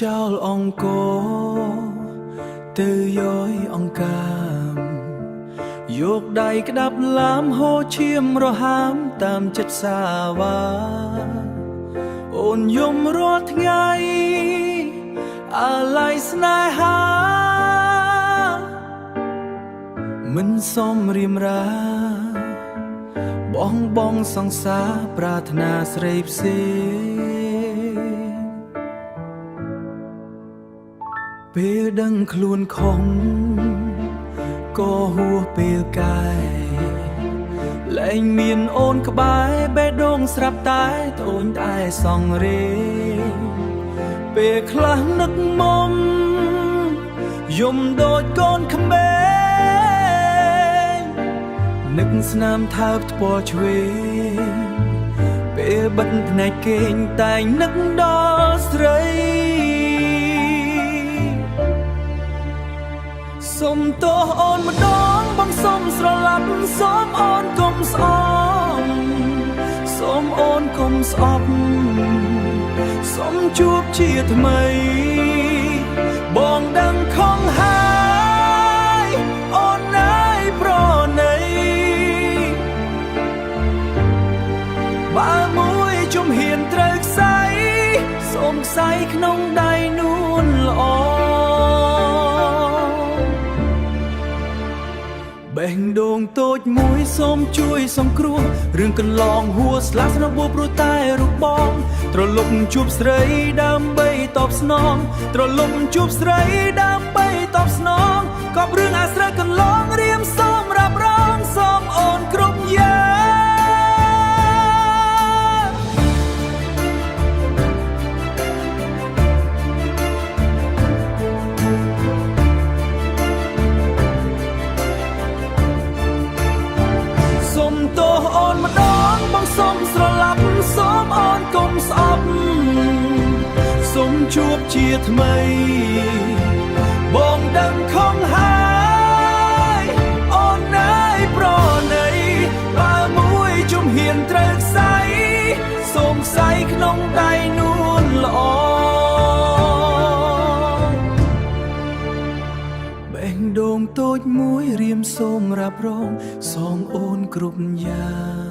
ចោលអង្គទៅយោយអង្កាមយកដៃក្តាប់ឡាមហូរឈាមរហាមតាមចិត្តសាវាអូនយំរាល់ថ្ងៃអាឡ័យស្នេហាមិនសមរៀមរាបងសង្សារប្រាថ្នាស្រីផ្សេងពេលដឹងខ្លួនខំក៏ហួសពេលកាយលែងមានអូនក្បែរបេះដូងស្រាប់តែត្អូញត្អែសងរេពេលខ្លះនឹកមុំយំដូចកូនក្មេងនឹកស្នាមថើបថ្ពាល់ឆ្វេងពេលបិទភ្នែកគេងតែងនឹកដល់ស្រីសុំទោសអូនម្ដងបងសុំស្រឡាប់សុំអូនកុំស្អប់សុំអូនកុំស្អប់សុំជួបជាថ្មីបងដឹងខំហើយអូនណាយប្រណីបើមួយជំហានត្រូវខ្សែសូមខ្សែក្នុងដៃនួនល្អបេះដូងតូចមួយសូមជួយសង្គ្រោះរឿងកន្លងហួសស្លាប់ស្នបួរព្រោះតែរូបបងត្រលប់ជួបស្រីដើម្បីតបស្នងត្រលប់ជួបស្រីដើម្បីតបស្នងកប់រឿងអាស្រូវកន្លងរៀមសូមរ៉ាប់រងសូមអូនគ្រប់យ៉ាងសុំទោសអូនម្ដងបងសុំស្រឡាប់សុំអូនកុំស្អប់សុំជួបជាថ្មីបងដឹងខំហើយអូនណាយប្រណីបើមួយជំហានត្រូវខ្សែសូមខ្សែក្នុងដៃនួនល្អបេះដូងតូចមួយរៀមសូមរ៉ាប់រងសងអូនគ្រប់យ៉ាង